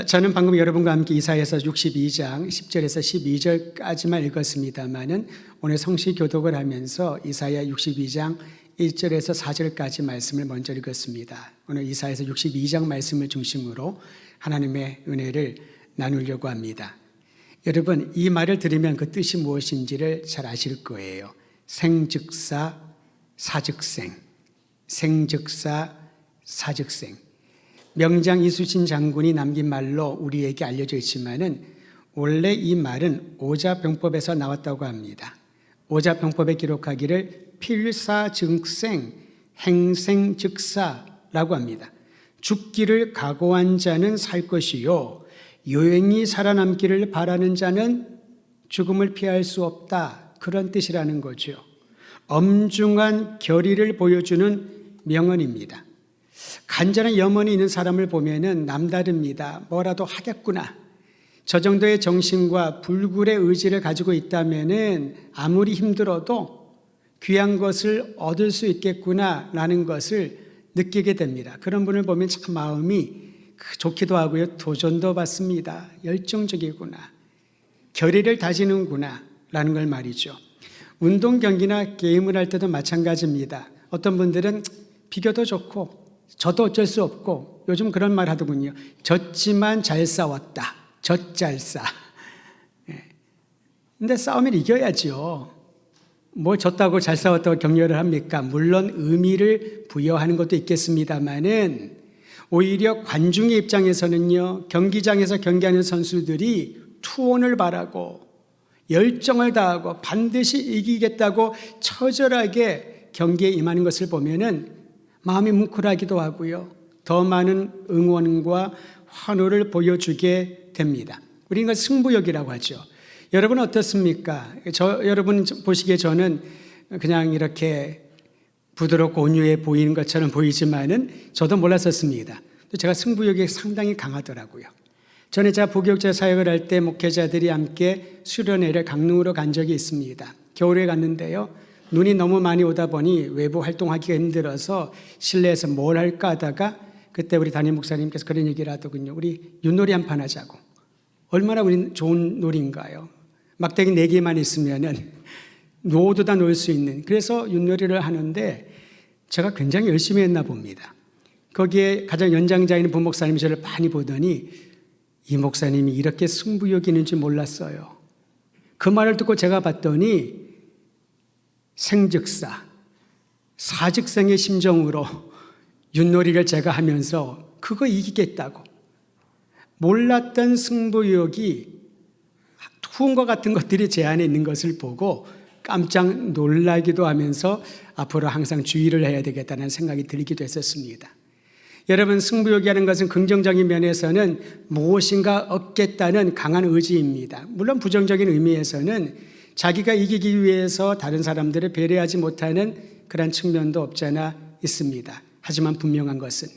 저는 방금 여러분과 함께 이사야서 62장 10절에서 12절까지만 읽었습니다마는 오늘 성시 교독을 하면서 이사야 62장 1절에서 4절까지 말씀을 먼저 읽었습니다. 오늘 이사야서 62장 말씀을 중심으로 하나님의 은혜를 나누려고 합니다. 여러분, 이 말을 들으면 그 뜻이 무엇인지를 잘 아실 거예요. 생즉사 사즉생, 생즉사 사즉생. 명장 이순신 장군이 남긴 말로 우리에게 알려져 있지만은 원래 이 말은 오자병법에서 나왔다고 합니다. 오자병법에 기록하기를 필사즉생, 행생즉사라고 합니다. 죽기를 각오한 자는 살 것이요, 요행히 살아남기를 바라는 자는 죽음을 피할 수 없다. 그런 뜻이라는 거죠. 엄중한 결의를 보여주는 명언입니다. 간절한 염원이 있는 사람을 보면은 남다릅니다. 뭐라도 하겠구나. 저 정도의 정신과 불굴의 의지를 가지고 있다면은 아무리 힘들어도 귀한 것을 얻을 수 있겠구나라는 것을 느끼게 됩니다. 그런 분을 보면 참 마음이 좋기도 하고요, 도전도 받습니다. 열정적이구나, 결의를 다지는구나 라는 걸 말이죠. 운동 경기나 게임을 할 때도 마찬가지입니다. 어떤 분들은 비교도 좋고 저도 어쩔 수 없고, 요즘 그런 말 하더군요. 졌지만 잘 싸웠다. 젖잘싸. 근데 싸우면 이겨야죠. 뭐 졌다고 잘 싸웠다고 격려를 합니까? 물론 의미를 부여하는 것도 있겠습니다만은 오히려 관중의 입장에서는요, 경기장에서 경기하는 선수들이 투혼을 바라고 열정을 다하고 반드시 이기겠다고 처절하게 경기에 임하는 것을 보면은 마음이 뭉클하기도 하고요, 더 많은 응원과 환호를 보여주게 됩니다. 우리는 이걸 승부욕이라고 하죠. 여러분은 어떻습니까? 여러분 보시기에 저는 그냥 이렇게 부드럽고 온유해 보이는 것처럼 보이지만은 저도 몰랐었습니다. 제가 승부욕이 상당히 강하더라고요. 전에 제가 부교육자 사역을 할 때 목회자들이 함께 수련회를 강릉으로 간 적이 있습니다. 겨울에 갔는데요, 눈이 너무 많이 오다 보니 외부 활동하기가 힘들어서 실내에서 뭘 할까 하다가 그때 우리 담임 목사님께서 그런 얘기를 하더군요. 우리 윷놀이 한 판 하자고. 얼마나 우리 좋은 놀이인가요? 막대기 4개만 있으면은 모두 다 놀 수 있는. 그래서 윷놀이를 하는데 제가 굉장히 열심히 했나 봅니다. 거기에 가장 연장자인 부목사님이 저를 많이 보더니 이 목사님이 이렇게 승부욕이 있는지 몰랐어요. 그 말을 듣고 제가 봤더니 생즉사, 사즉생의 심정으로 윷놀이를 제가 하면서 그거 이기겠다고, 몰랐던 승부욕이 투혼과 같은 것들이 제 안에 있는 것을 보고 깜짝 놀라기도 하면서 앞으로 항상 주의를 해야 되겠다는 생각이 들기도 했었습니다. 여러분, 승부욕이 하는 것은 긍정적인 면에서는 무엇인가 얻겠다는 강한 의지입니다. 물론 부정적인 의미에서는 자기가 이기기 위해서 다른 사람들을 배려하지 못하는 그런 측면도 없잖아 있습니다. 하지만 분명한 것은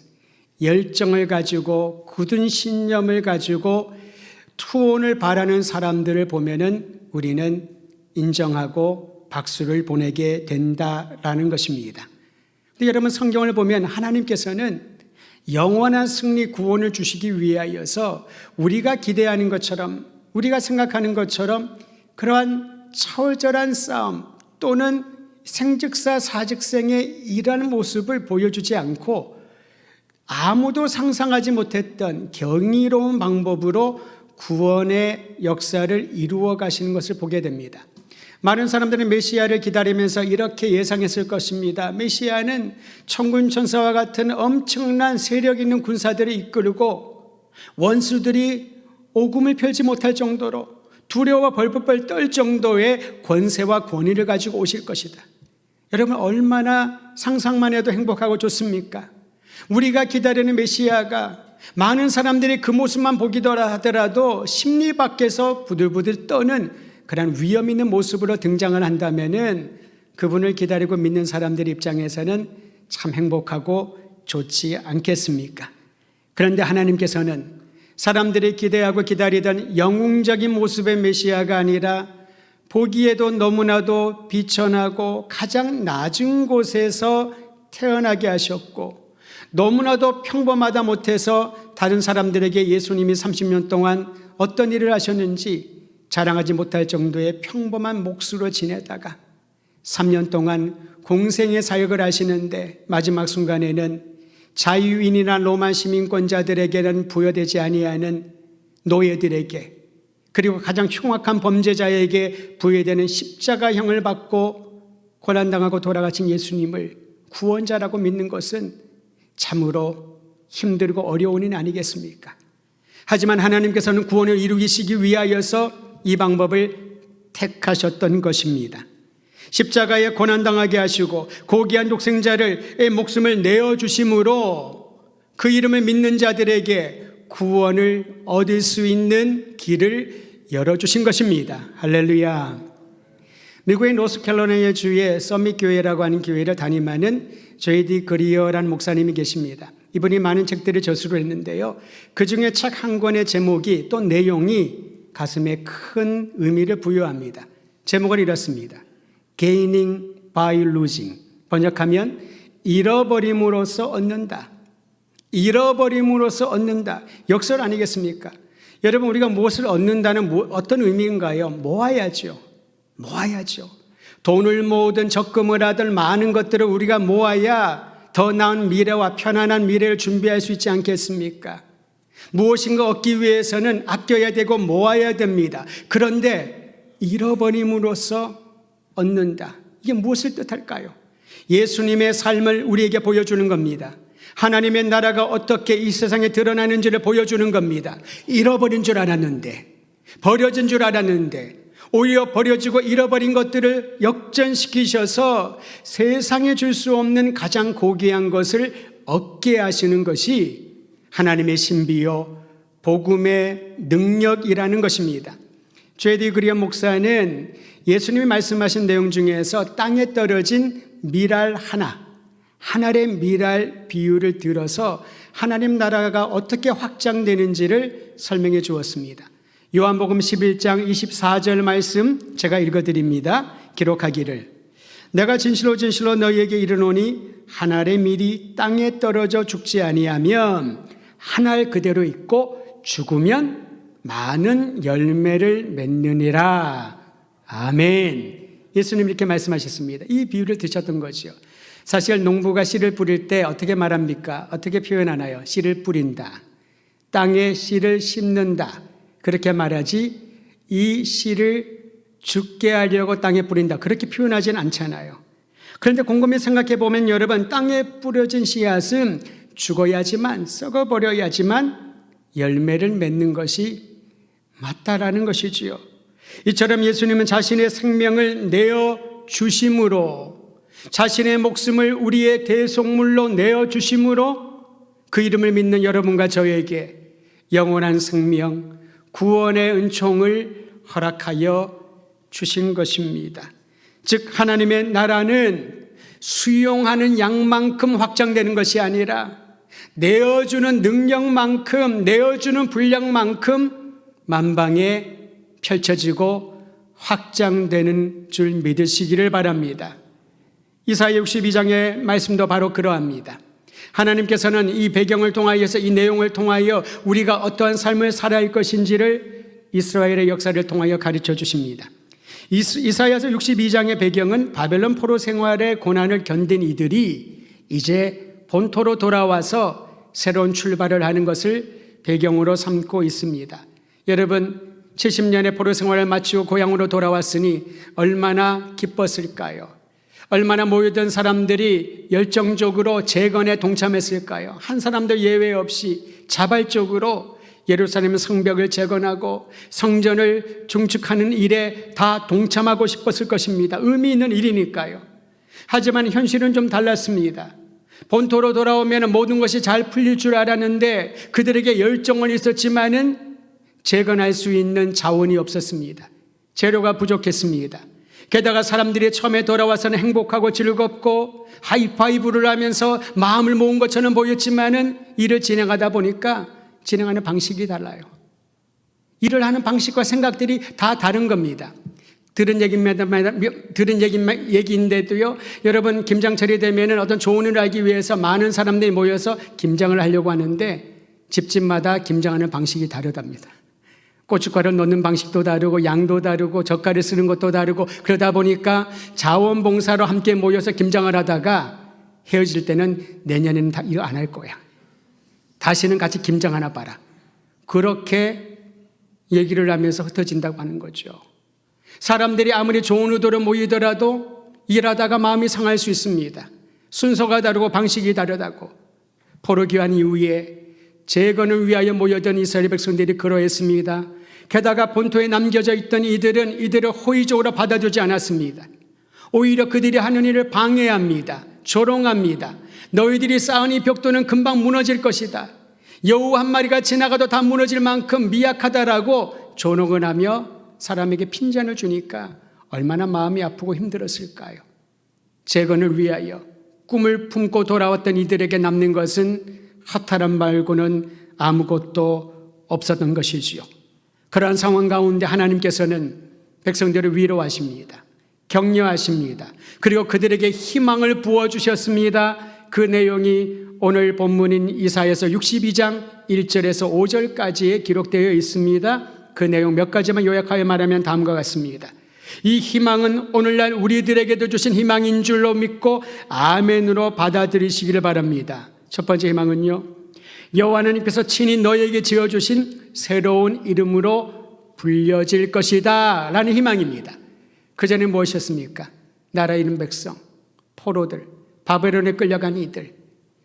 열정을 가지고 굳은 신념을 가지고 투혼을 바라는 사람들을 보면은 우리는 인정하고 박수를 보내게 된다라는 것입니다. 근데 여러분, 성경을 보면 하나님께서는 영원한 승리 구원을 주시기 위하여서 우리가 기대하는 것처럼, 우리가 생각하는 것처럼 그러한 처절한 싸움 또는 생즉사 사즉생의 일하는 모습을 보여주지 않고 아무도 상상하지 못했던 경이로운 방법으로 구원의 역사를 이루어 가시는 것을 보게 됩니다. 많은 사람들은 메시아를 기다리면서 이렇게 예상했을 것입니다. 메시아는 천군 천사와 같은 엄청난 세력 있는 군사들을 이끌고 원수들이 오금을 펴지 못할 정도로 두려워 벌벌 떨 정도의 권세와 권위를 가지고 오실 것이다. 여러분, 얼마나 상상만 해도 행복하고 좋습니까? 우리가 기다리는 메시아가 많은 사람들이 그 모습만 보기더라 하더라도 심리 밖에서 부들부들 떠는 그런 위험 있는 모습으로 등장을 한다면은 그분을 기다리고 믿는 사람들 입장에서는 참 행복하고 좋지 않겠습니까? 그런데 하나님께서는 사람들이 기대하고 기다리던 영웅적인 모습의 메시아가 아니라 보기에도 너무나도 비천하고 가장 낮은 곳에서 태어나게 하셨고 너무나도 평범하다 못해서 다른 사람들에게 예수님이 30년 동안 어떤 일을 하셨는지 자랑하지 못할 정도의 평범한 몫으로 지내다가 3년 동안 공생의 사역을 하시는데 마지막 순간에는 자유인이나 로마 시민권자들에게는 부여되지 아니하는 노예들에게, 그리고 가장 흉악한 범죄자에게 부여되는 십자가형을 받고 고난당하고 돌아가신 예수님을 구원자라고 믿는 것은 참으로 힘들고 어려운 일 아니겠습니까? 하지만 하나님께서는 구원을 이루시기 위하여서 이 방법을 택하셨던 것입니다. 십자가에 고난당하게 하시고 고귀한 독생자의 목숨을 내어주심으로 그 이름을 믿는 자들에게 구원을 얻을 수 있는 길을 열어주신 것입니다. 할렐루야. 미국의 노스캐롤라이나 주의 서밋 교회라고 하는 교회를 담임하는 J.D. 그리어라는 목사님이 계십니다. 이분이 많은 책들을 저술을 했는데요, 그 중에 책 한 권의 제목이 또 내용이 가슴에 큰 의미를 부여합니다. 제목은 이렇습니다. Gaining by losing. 번역하면 잃어버림으로써 얻는다. 잃어버림으로써 얻는다. 역설 아니겠습니까? 여러분, 우리가 무엇을 얻는다는 어떤 의미인가요? 모아야죠. 돈을 모으든 적금을 하든 많은 것들을 우리가 모아야 더 나은 미래와 편안한 미래를 준비할 수 있지 않겠습니까? 무엇인가 얻기 위해서는 아껴야 되고 모아야 됩니다. 그런데 잃어버림으로써 얻는다. 이게 무엇을 뜻할까요? 예수님의 삶을 우리에게 보여주는 겁니다. 하나님의 나라가 어떻게 이 세상에 드러나는지를 보여주는 겁니다. 잃어버린 줄 알았는데, 버려진 줄 알았는데 오히려 버려지고 잃어버린 것들을 역전시키셔서 세상에 줄 수 없는 가장 고귀한 것을 얻게 하시는 것이 하나님의 신비요 복음의 능력이라는 것입니다. J.D. 그리어 목사는 예수님이 말씀하신 내용 중에서 땅에 떨어진 밀알 한 알의 밀알 비유를 들어서 하나님 나라가 어떻게 확장되는지를 설명해 주었습니다. 요한복음 11장 24절 말씀 제가 읽어드립니다. 기록하기를, 내가 진실로 진실로 너희에게 이르노니 한 알의 밀이 땅에 떨어져 죽지 아니하면 한 알 그대로 있고 죽으면 많은 열매를 맺느니라. 아멘. 예수님 이렇게 말씀하셨습니다. 이 비유를 드셨던 거죠. 사실 농부가 씨를 뿌릴 때 어떻게 말합니까? 어떻게 표현하나요? 씨를 뿌린다, 땅에 씨를 심는다, 그렇게 말하지 이 씨를 죽게 하려고 땅에 뿌린다, 그렇게 표현하지는 않잖아요. 그런데 곰곰이 생각해 보면 여러분, 땅에 뿌려진 씨앗은 죽어야지만, 썩어버려야지만 열매를 맺는 것이 맞다라는 것이지요. 이처럼 예수님은 자신의 생명을 내어주심으로, 자신의 목숨을 우리의 대속물로 내어주심으로 그 이름을 믿는 여러분과 저에게 영원한 생명, 구원의 은총을 허락하여 주신 것입니다. 즉 하나님의 나라는 수용하는 양만큼 확장되는 것이 아니라 내어주는 능력만큼, 내어주는 분량만큼 만방에 펼쳐지고 확장되는 줄 믿으시기를 바랍니다. 이사야 62장의 말씀도 바로 그러합니다. 하나님께서는 이 배경을 통하여서, 이 내용을 통하여 우리가 어떠한 삶을 살아야 할 것인지를 이스라엘의 역사를 통하여 가르쳐 주십니다. 이사야서 62장의 배경은 바벨론 포로 생활의 고난을 견딘 이들이 이제 본토로 돌아와서 새로운 출발을 하는 것을 배경으로 삼고 있습니다. 여러분, 70년의 포로 생활을 마치고 고향으로 돌아왔으니 얼마나 기뻤을까요? 얼마나 모여든 사람들이 열정적으로 재건에 동참했을까요? 한 사람도 예외 없이 자발적으로 예루살렘 성벽을 재건하고 성전을 중축하는 일에 다 동참하고 싶었을 것입니다. 의미 있는 일이니까요. 하지만 현실은 좀 달랐습니다. 본토로 돌아오면 모든 것이 잘 풀릴 줄 알았는데 그들에게 열정은 있었지만은 재건할 수 있는 자원이 없었습니다. 재료가 부족했습니다. 게다가 사람들이 처음에 돌아와서는 행복하고 즐겁고 하이파이브를 하면서 마음을 모은 것처럼 보였지만은 일을 진행하다 보니까 진행하는 방식이 달라요. 일을 하는 방식과 생각들이 다 다른 겁니다. 들은 얘기인데도요, 여러분, 김장철이 되면은 어떤 조언을 하기 위해서 많은 사람들이 모여서 김장을 하려고 하는데 집집마다 김장하는 방식이 다르답니다. 고춧가루 넣는 방식도 다르고 양도 다르고 젓갈을 쓰는 것도 다르고, 그러다 보니까 자원봉사로 함께 모여서 김장을 하다가 헤어질 때는 내년에는 다 이거 안 할 거야, 다시는 같이 김장 하나 봐라, 그렇게 얘기를 하면서 흩어진다고 하는 거죠. 사람들이 아무리 좋은 의도로 모이더라도 일하다가 마음이 상할 수 있습니다. 순서가 다르고 방식이 다르다고. 포로기한 이후에 재건을 위하여 모여든 이스라엘 백성들이 그러했습니다. 게다가 본토에 남겨져 있던 이들을 호의적으로 받아주지 않았습니다. 오히려 그들이 하는 일을 방해합니다. 조롱합니다. 너희들이 쌓은 이 벽돌은 금방 무너질 것이다. 여우 한 마리가 지나가도 다 무너질 만큼 미약하다라고 조롱을 하며 사람에게 핀잔을 주니까 얼마나 마음이 아프고 힘들었을까요? 재건을 위하여 꿈을 품고 돌아왔던 이들에게 남는 것은 허탈함 말고는 아무것도 없었던 것이지요. 그러한 상황 가운데 하나님께서는 백성들을 위로하십니다. 격려하십니다. 그리고 그들에게 희망을 부어주셨습니다. 그 내용이 오늘 본문인 이사야서 62장 1절에서 5절까지에 기록되어 있습니다. 그 내용 몇 가지만 요약하여 말하면 다음과 같습니다. 이 희망은 오늘날 우리들에게도 주신 희망인 줄로 믿고 아멘으로 받아들이시기를 바랍니다. 첫 번째 희망은요, 여호와 하나님께서 친히 너에게 지어주신 새로운 이름으로 불려질 것이다 라는 희망입니다. 그전에 무엇이었습니까? 나라 잃은 백성, 포로들, 바벨론에 끌려간 이들,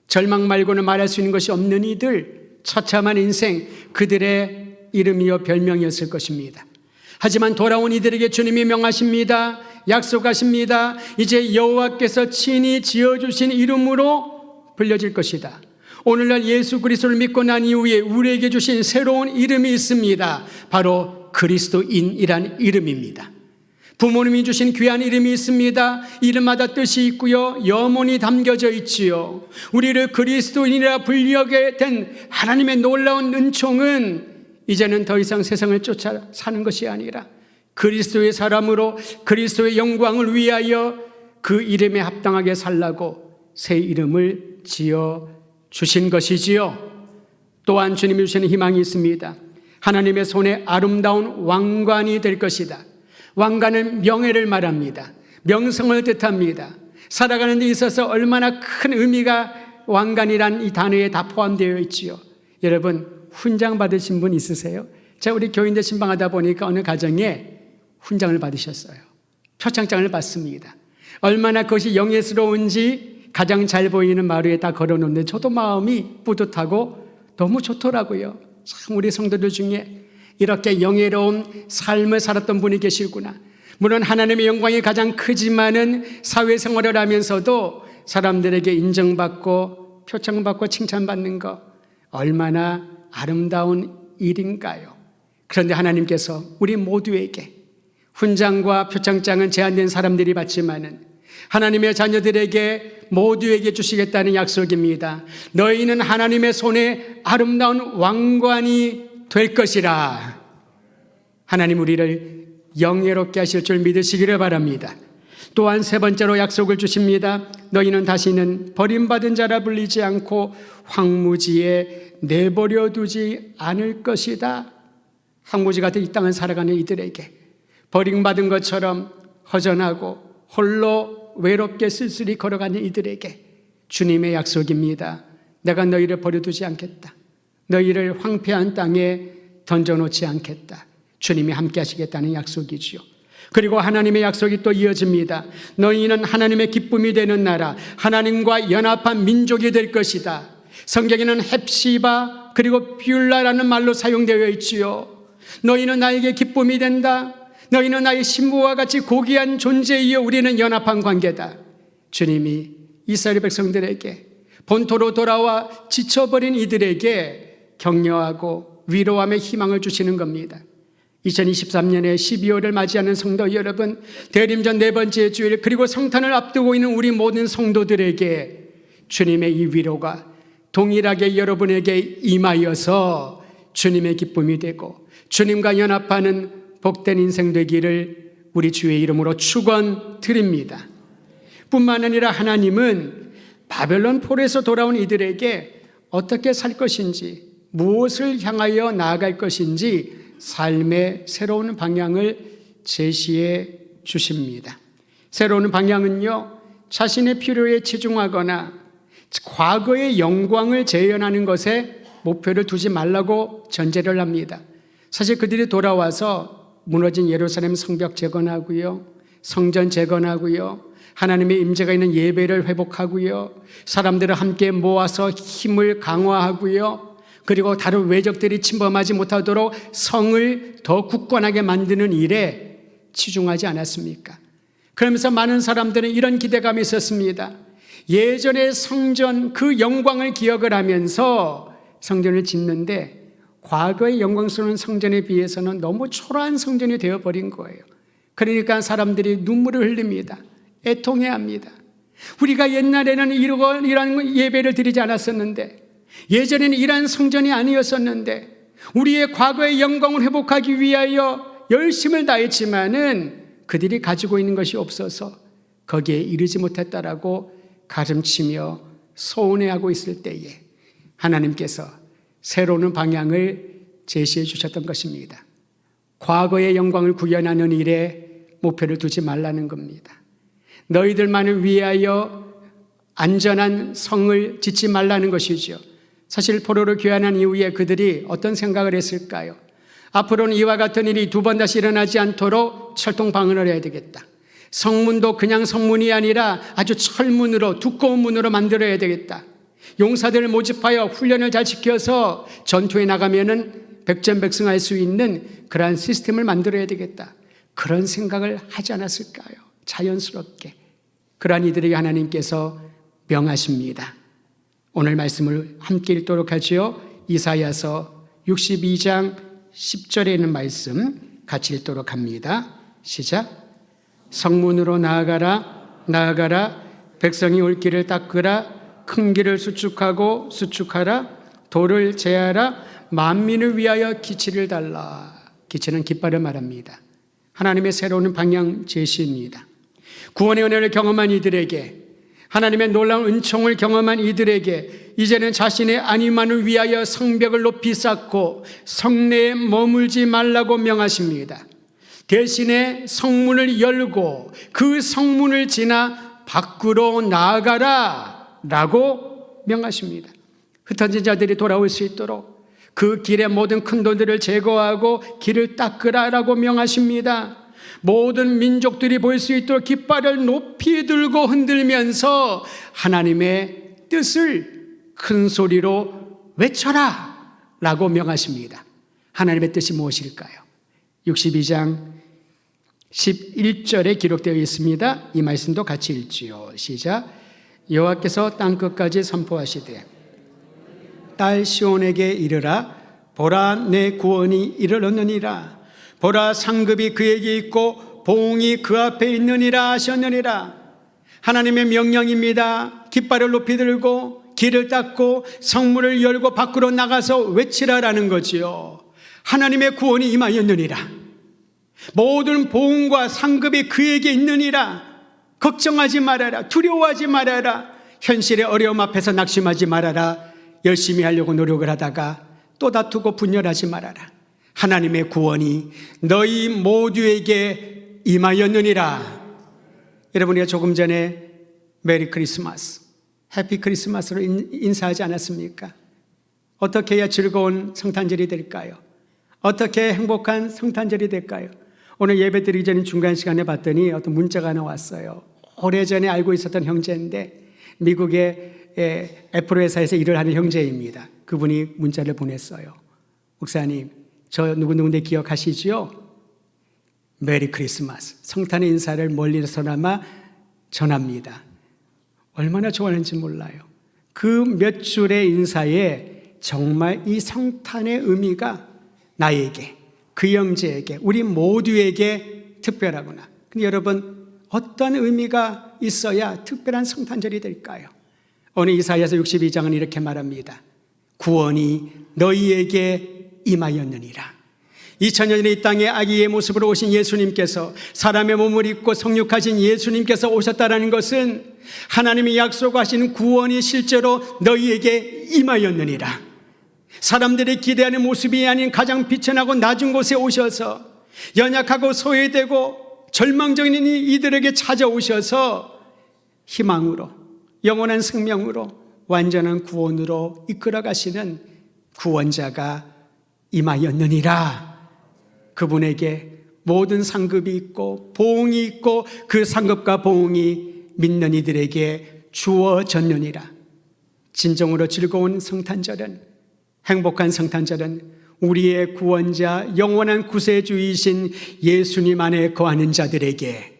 절망 말고는 말할 수 있는 것이 없는 이들, 처참한 인생, 그들의 이름이요 별명이었을 것입니다. 하지만 돌아온 이들에게 주님이 명하십니다. 약속하십니다. 이제 여호와께서 친히 지어주신 이름으로 불려질 것이다. 오늘날 예수 그리스도를 믿고 난 이후에 우리에게 주신 새로운 이름이 있습니다. 바로 그리스도인이란 이름입니다. 부모님이 주신 귀한 이름이 있습니다. 이름마다 뜻이 있고요, 염원이 담겨져 있지요. 우리를 그리스도인이라 불리게 된 하나님의 놀라운 은총은 이제는 더 이상 세상을 쫓아 사는 것이 아니라 그리스도의 사람으로 그리스도의 영광을 위하여 그 이름에 합당하게 살라고 새 이름을 지어 주신 것이지요. 또한 주님이 주시는 희망이 있습니다. 하나님의 손에 아름다운 왕관이 될 것이다. 왕관은 명예를 말합니다. 명성을 뜻합니다. 살아가는 데 있어서 얼마나 큰 의미가 왕관이란 이 단어에 다 포함되어 있지요. 여러분, 훈장 받으신 분 있으세요? 제가 우리 교인들 신방하다 보니까 어느 가정에 훈장을 받으셨어요. 표창장을 받습니다. 얼마나 그것이 영예스러운지 가장 잘 보이는 마루에 다 걸어놓는데 저도 마음이 뿌듯하고 너무 좋더라고요. 참 우리 성도들 중에 이렇게 영예로운 삶을 살았던 분이 계시구나. 물론 하나님의 영광이 가장 크지만은 사회생활을 하면서도 사람들에게 인정받고 표창받고 칭찬받는 거 얼마나 아름다운 일인가요? 그런데 하나님께서 우리 모두에게 훈장과 표창장은 제한된 사람들이 받지만은 하나님의 자녀들에게 모두에게 주시겠다는 약속입니다. 너희는 하나님의 손에 아름다운 왕관이 될 것이라. 하나님 우리를 영예롭게 하실 줄 믿으시기를 바랍니다. 또한 세 번째로 약속을 주십니다. 너희는 다시는 버림받은 자라 불리지 않고 황무지에 내버려 두지 않을 것이다. 황무지 같은 이 땅을 살아가는 이들에게 버림받은 것처럼 허전하고 홀로 외롭게 쓸쓸히 걸어가는 이들에게 주님의 약속입니다. 내가 너희를 버려두지 않겠다. 너희를 황폐한 땅에 던져놓지 않겠다. 주님이 함께 하시겠다는 약속이지요. 그리고 하나님의 약속이 또 이어집니다. 너희는 하나님의 기쁨이 되는 나라, 하나님과 연합한 민족이 될 것이다. 성경에는 헵시바 그리고 뷰라라는 말로 사용되어 있지요. 너희는 나에게 기쁨이 된다. 너희는 나의 신부와 같이 고귀한 존재이요 우리는 연합한 관계다. 주님이 이스라엘 백성들에게 본토로 돌아와 지쳐버린 이들에게 격려하고 위로하며 희망을 주시는 겁니다. 2023년에 12월을 맞이하는 성도 여러분, 대림전 네 번째 주일 그리고 성탄을 앞두고 있는 우리 모든 성도들에게 주님의 이 위로가 동일하게 여러분에게 임하여서 주님의 기쁨이 되고 주님과 연합하는 복된 인생 되기를 우리 주의 이름으로 축원드립니다. 뿐만 아니라 하나님은 바벨론 포로에서 돌아온 이들에게 어떻게 살 것인지, 무엇을 향하여 나아갈 것인지 삶의 새로운 방향을 제시해 주십니다. 새로운 방향은요, 자신의 필요에 치중하거나 과거의 영광을 재현하는 것에 목표를 두지 말라고 전제를 합니다. 사실 그들이 돌아와서 무너진 예루살렘 성벽 재건하고요, 성전 재건하고요, 하나님의 임재가 있는 예배를 회복하고요, 사람들을 함께 모아서 힘을 강화하고요, 그리고 다른 외적들이 침범하지 못하도록 성을 더 굳건하게 만드는 일에 치중하지 않았습니까? 그러면서 많은 사람들은 이런 기대감이 있었습니다. 예전의 성전 그 영광을 기억을 하면서 성전을 짓는데 과거의 영광스러운 성전에 비해서는 너무 초라한 성전이 되어버린 거예요. 그러니까 사람들이 눈물을 흘립니다. 애통해합니다. 우리가 옛날에는 이런 예배를 드리지 않았었는데, 예전에는 이런 성전이 아니었었는데, 우리의 과거의 영광을 회복하기 위하여 열심을 다했지만은 그들이 가지고 있는 것이 없어서 거기에 이르지 못했다라고 가름치며 서운해하고 있을 때에 하나님께서 새로운 방향을 제시해 주셨던 것입니다. 과거의 영광을 구현하는 일에 목표를 두지 말라는 겁니다. 너희들만을 위하여 안전한 성을 짓지 말라는 것이죠. 사실 포로로 귀환한 이후에 그들이 어떤 생각을 했을까요? 앞으로는 이와 같은 일이 두 번 다시 일어나지 않도록 철통 방어를 해야 되겠다. 성문도 그냥 성문이 아니라 아주 철문으로, 두꺼운 문으로 만들어야 되겠다. 용사들을 모집하여 훈련을 잘 시켜서 전투에 나가면은 백전백승할 수 있는 그러한 시스템을 만들어야 되겠다. 그런 생각을 하지 않았을까요? 자연스럽게. 그러한 이들에게 하나님께서 명하십니다. 오늘 말씀을 함께 읽도록 하지요. 이사야서 62장 10절에 있는 말씀 같이 읽도록 합니다. 시작. 성문으로 나아가라, 나아가라. 백성이 올 길을 닦으라. 큰 길을 수축하고 수축하라. 돌을 제하라. 만민을 위하여 기치를 달라. 기치는 깃발을 말합니다. 하나님의 새로운 방향 제시입니다. 구원의 은혜를 경험한 이들에게, 하나님의 놀라운 은총을 경험한 이들에게 이제는 자신의 안위만을 위하여 성벽을 높이 쌓고 성내에 머물지 말라고 명하십니다. 대신에 성문을 열고 그 성문을 지나 밖으로 나아가라 라고 명하십니다. 흩어진 자들이 돌아올 수 있도록 그 길의 모든 큰 돌들을 제거하고 길을 닦으라 라고 명하십니다. 모든 민족들이 볼 수 있도록 깃발을 높이 들고 흔들면서 하나님의 뜻을 큰 소리로 외쳐라 라고 명하십니다. 하나님의 뜻이 무엇일까요? 62장 11절에 기록되어 있습니다. 이 말씀도 같이 읽지요. 시작. 여호와께서 땅끝까지 선포하시되 딸 시온에게 이르라. 보라, 내 구원이 이르렀느니라. 보라, 상급이 그에게 있고 보응이 그 앞에 있느니라 하셨느니라. 하나님의 명령입니다. 깃발을 높이 들고 길을 닦고 성문을 열고 밖으로 나가서 외치라라는 거지요. 하나님의 구원이 임하였느니라. 모든 보응과 상급이 그에게 있느니라. 걱정하지 말아라. 두려워하지 말아라. 현실의 어려움 앞에서 낙심하지 말아라. 열심히 하려고 노력을 하다가 또 다투고 분열하지 말아라. 하나님의 구원이 너희 모두에게 임하였느니라. 여러분이 조금 전에 메리 크리스마스, 해피 크리스마스로 인사하지 않았습니까? 어떻게 해야 즐거운 성탄절이 될까요? 어떻게 행복한 성탄절이 될까요? 오늘 예배 드리기 전에 중간 시간에 봤더니 어떤 문자가 하나 왔어요. 오래전에 알고 있었던 형제인데 미국의 애플 회사에서 일을 하는 형제입니다. 그분이 문자를 보냈어요. 목사님, 저 누구누구인데 기억하시죠? 메리 크리스마스, 성탄의 인사를 멀리서나마 전합니다. 얼마나 좋아하는지 몰라요. 그 몇 줄의 인사에 정말 이 성탄의 의미가 나에게, 그 형제에게, 우리 모두에게 특별하구나. 근데 여러분, 어떤 의미가 있어야 특별한 성탄절이 될까요? 오늘 이사야서 62장은 이렇게 말합니다. 구원이 너희에게 임하였느니라. 2000년 이 땅에 아기의 모습으로 오신 예수님께서, 사람의 몸을 입고 성육하신 예수님께서 오셨다는 것은 하나님이 약속하신 구원이 실제로 너희에게 임하였느니라. 사람들이 기대하는 모습이 아닌 가장 비천하고 낮은 곳에 오셔서 연약하고 소외되고 절망적인 이들에게 찾아오셔서 희망으로, 영원한 생명으로, 완전한 구원으로 이끌어 가시는 구원자가 임하였느니라. 그분에게 모든 상급이 있고 보응이 있고 그 상급과 보응이 믿는 이들에게 주어졌느니라. 진정으로 즐거운 성탄절은, 행복한 성탄절은 우리의 구원자, 영원한 구세주이신 예수님 안에 거하는 자들에게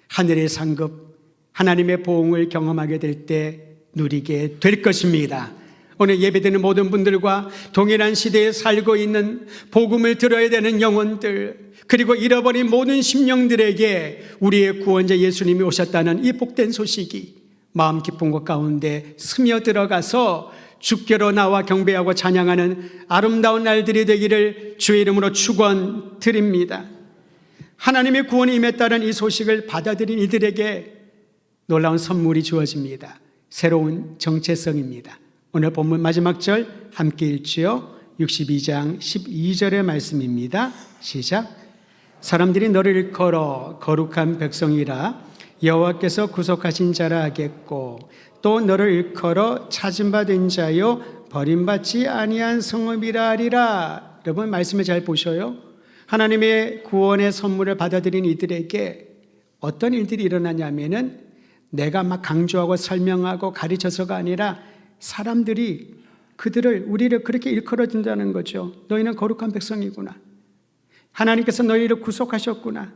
하늘의 상급, 하나님의 보응을 경험하게 될 때 누리게 될 것입니다. 오늘 예배드리는 모든 분들과 동일한 시대에 살고 있는, 복음을 들어야 되는 영혼들, 그리고 잃어버린 모든 심령들에게 우리의 구원자 예수님이 오셨다는 이 복된 소식이 마음 기쁜 곳 가운데 스며들어가서 주께로 나와 경배하고 찬양하는 아름다운 날들이 되기를 주의 이름으로 축원드립니다. 하나님의 구원이 임했다는 이 소식을 받아들인 이들에게 놀라운 선물이 주어집니다. 새로운 정체성입니다. 오늘 본문 마지막 절 함께 읽지요. 62장 12절의 말씀입니다. 시작. 사람들이 너를 일컬어 거룩한 백성이라 여호와께서 구속하신 자라 하겠고, 또 너를 일컬어 찾은 바 된 자요 버림받지 아니한 성읍이라 하리라. 여러분 말씀을 잘 보셔요. 하나님의 구원의 선물을 받아들인 이들에게 어떤 일들이 일어나냐면은 내가 막 강조하고 설명하고 가르쳐서가 아니라 사람들이 우리를 그렇게 일컬어준다는 거죠. 너희는 거룩한 백성이구나. 하나님께서 너희를 구속하셨구나.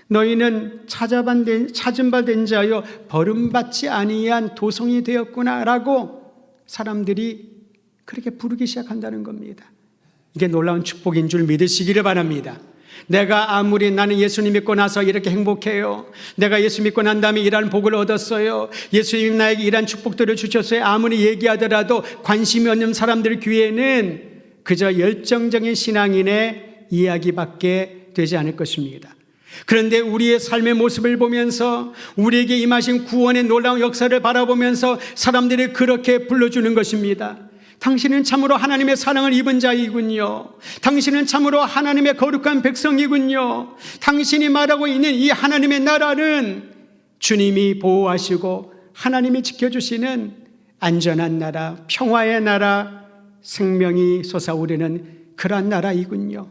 너희는 찾은 바 된 자여 버림받지 아니한 도성이 되었구나 라고 사람들이 그렇게 부르기 시작한다는 겁니다. 이게 놀라운 축복인 줄 믿으시기를 바랍니다. 내가 아무리 나는 예수님 믿고 나서 이렇게 행복해요, 내가 예수 믿고 난 다음에 이런 복을 얻었어요, 예수님 나에게 이런 축복들을 주셨어요, 아무리 얘기하더라도 관심이 없는 사람들 귀에는 그저 열정적인 신앙인의 이야기밖에 되지 않을 것입니다. 그런데 우리의 삶의 모습을 보면서, 우리에게 임하신 구원의 놀라운 역사를 바라보면서 사람들이 그렇게 불러주는 것입니다. 당신은 참으로 하나님의 사랑을 입은 자이군요. 당신은 참으로 하나님의 거룩한 백성이군요. 당신이 말하고 있는 이 하나님의 나라는 주님이 보호하시고 하나님이 지켜주시는 안전한 나라, 평화의 나라, 생명이 솟아오르는 그러한 나라이군요.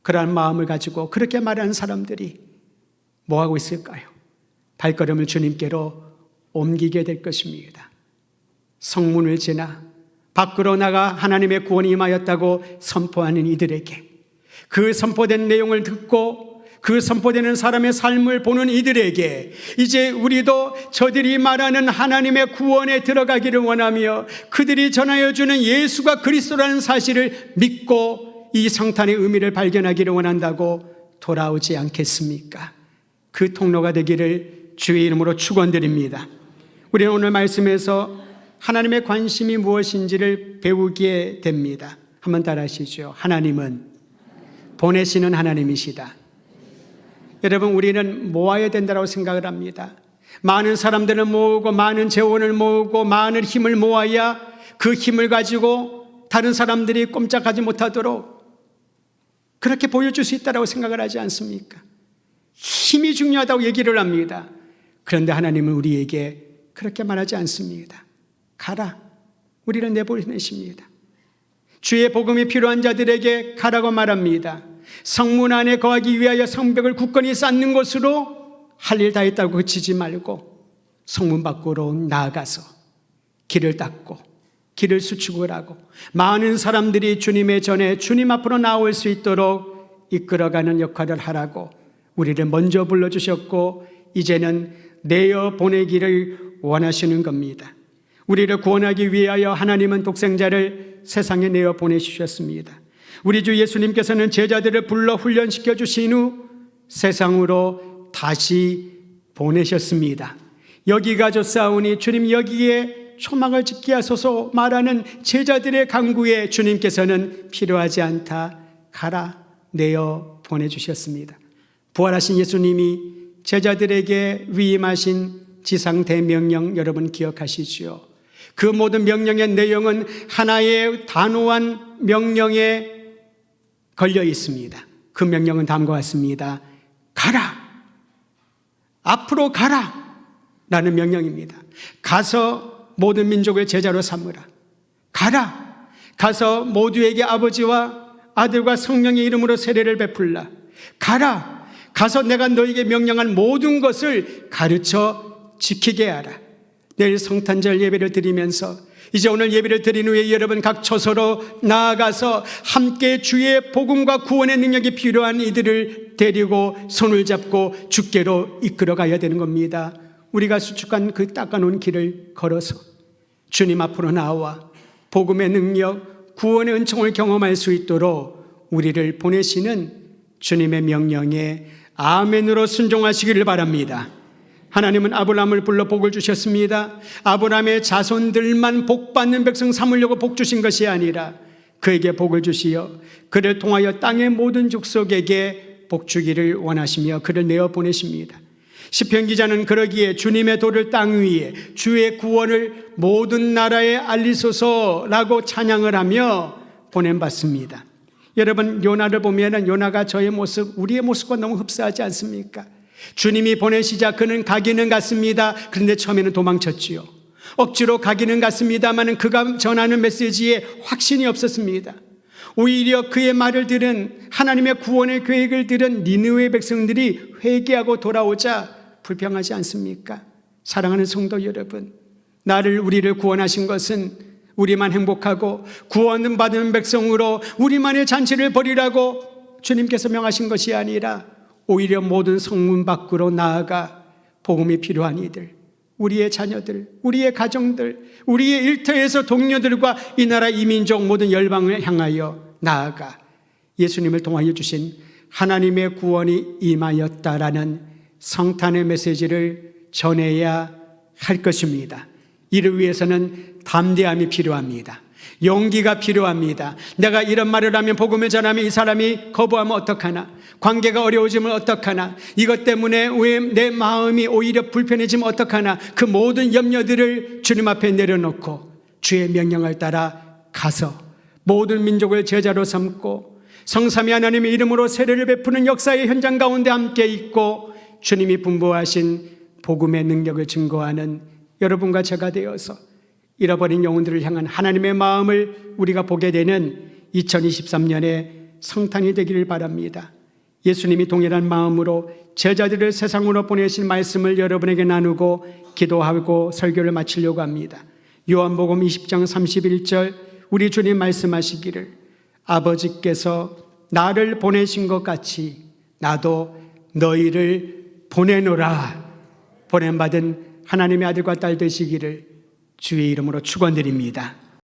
그러한 마음을 가지고 그렇게 말하는 사람들이 뭐하고 있을까요? 발걸음을 주님께로 옮기게 될 것입니다. 성문을 지나 밖으로 나가 하나님의 구원이 임하였다고 선포하는 이들에게, 그 선포된 내용을 듣고 그 선포되는 사람의 삶을 보는 이들에게 이제 우리도 저들이 말하는 하나님의 구원에 들어가기를 원하며 그들이 전하여주는 예수가 그리스도라는 사실을 믿고 이 성탄의 의미를 발견하기를 원한다고 돌아오지 않겠습니까? 그 통로가 되기를 주의 이름으로 축원드립니다. 우리는 오늘 말씀에서 하나님의 관심이 무엇인지를 배우게 됩니다. 한번 따라하시죠. 하나님은 보내시는 하나님이시다. 여러분, 우리는 모아야 된다고 생각을 합니다. 많은 사람들을 모으고 많은 재원을 모으고 많은 힘을 모아야 그 힘을 가지고 다른 사람들이 꼼짝하지 못하도록 그렇게 보여줄 수 있다고 생각을 하지 않습니까? 힘이 중요하다고 얘기를 합니다. 그런데 하나님은 우리에게 그렇게 말하지 않습니다. 가라, 우리를 내보내십니다. 주의 복음이 필요한 자들에게 가라고 말합니다. 성문 안에 거하기 위하여 성벽을 굳건히 쌓는 것으로 할 일 다 했다고 그치지 말고 성문 밖으로 나아가서 길을 닦고 길을 수축을 하고 많은 사람들이 주님의 전에 주님 앞으로 나올 수 있도록 이끌어가는 역할을 하라고 우리를 먼저 불러주셨고 이제는 내어 보내기를 원하시는 겁니다. 우리를 구원하기 위하여 하나님은 독생자를 세상에 내어 보내주셨습니다. 우리 주 예수님께서는 제자들을 불러 훈련시켜 주신 후 세상으로 다시 보내셨습니다. 여기가 좋사오니 주님 여기에 초막을 짓게 하소서 말하는 제자들의 간구에 주님께서는 필요하지 않다, 가라, 내어 보내주셨습니다. 부활하신 예수님이 제자들에게 위임하신 지상 대명령 여러분 기억하시지요? 그 모든 명령의 내용은 하나의 단호한 명령에 걸려 있습니다. 그 명령은 다음과 같습니다. 가라! 앞으로 가라! 라는 명령입니다. 가서 모든 민족을 제자로 삼으라. 가라! 가서 모두에게 아버지와 아들과 성령의 이름으로 세례를 베풀라. 가라! 가서 내가 너에게 명령한 모든 것을 가르쳐 지키게 하라. 내일 성탄절 예배를 드리면서 이제 오늘 예배를 드린 후에 여러분 각 처소로 나아가서 함께 주의 복음과 구원의 능력이 필요한 이들을 데리고 손을 잡고 주께로 이끌어 가야 되는 겁니다. 우리가 수축한 그 닦아놓은 길을 걸어서 주님 앞으로 나와 복음의 능력, 구원의 은총을 경험할 수 있도록 우리를 보내시는 주님의 명령에 아멘으로 순종하시기를 바랍니다. 하나님은 아브라함을 불러 복을 주셨습니다. 아브라함의 자손들만 복받는 백성 삼으려고 복 주신 것이 아니라 그에게 복을 주시어 그를 통하여 땅의 모든 족속에게 복 주기를 원하시며 그를 내어 보내십니다. 시편 기자는 그러기에 주님의 도를 땅 위에 주의 구원을 모든 나라에 알리소서라고 찬양을 하며 보냄받습니다. 여러분 요나를 보면 요나가 저의 모습, 우리의 모습과 너무 흡사하지 않습니까? 주님이 보내시자 그는 가기는 갔습니다. 그런데 처음에는 도망쳤지요. 억지로 가기는 갔습니다만 그가 전하는 메시지에 확신이 없었습니다. 오히려 그의 말을 들은 하나님의 구원의 계획을 들은 니느웨 백성들이 회개하고 돌아오자 불평하지 않습니까? 사랑하는 성도 여러분, 우리를 구원하신 것은 우리만 행복하고 구원 받은 백성으로 우리만의 잔치를 벌이라고 주님께서 명하신 것이 아니라 오히려 모든 성문 밖으로 나아가 복음이 필요한 이들, 우리의 자녀들, 우리의 가정들, 우리의 일터에서 동료들과 이 나라 이민족 모든 열방을 향하여 나아가 예수님을 통하여 주신 하나님의 구원이 임하였다라는 성탄의 메시지를 전해야 할 것입니다. 이를 위해서는 담대함이 필요합니다. 용기가 필요합니다. 내가 이런 말을 하면 복음을 전하면 이 사람이 거부하면 어떡하나, 관계가 어려워지면 어떡하나, 이것 때문에 왜 내 마음이 오히려 불편해지면 어떡하나, 그 모든 염려들을 주님 앞에 내려놓고 주의 명령을 따라 가서 모든 민족을 제자로 삼고 성삼위 하나님의 이름으로 세례를 베푸는 역사의 현장 가운데 함께 있고 주님이 분부하신 복음의 능력을 증거하는 여러분과 제가 되어서 잃어버린 영혼들을 향한 하나님의 마음을 우리가 보게 되는 2023년의 성탄이 되기를 바랍니다. 예수님이 동일한 마음으로 제자들을 세상으로 보내신 말씀을 여러분에게 나누고 기도하고 설교를 마치려고 합니다. 요한복음 20장 31절 우리 주님 말씀하시기를 아버지께서 나를 보내신 것 같이 나도 너희를 보내노라. 보냄받은 하나님의 아들과 딸 되시기를 주의 이름으로 축원드립니다.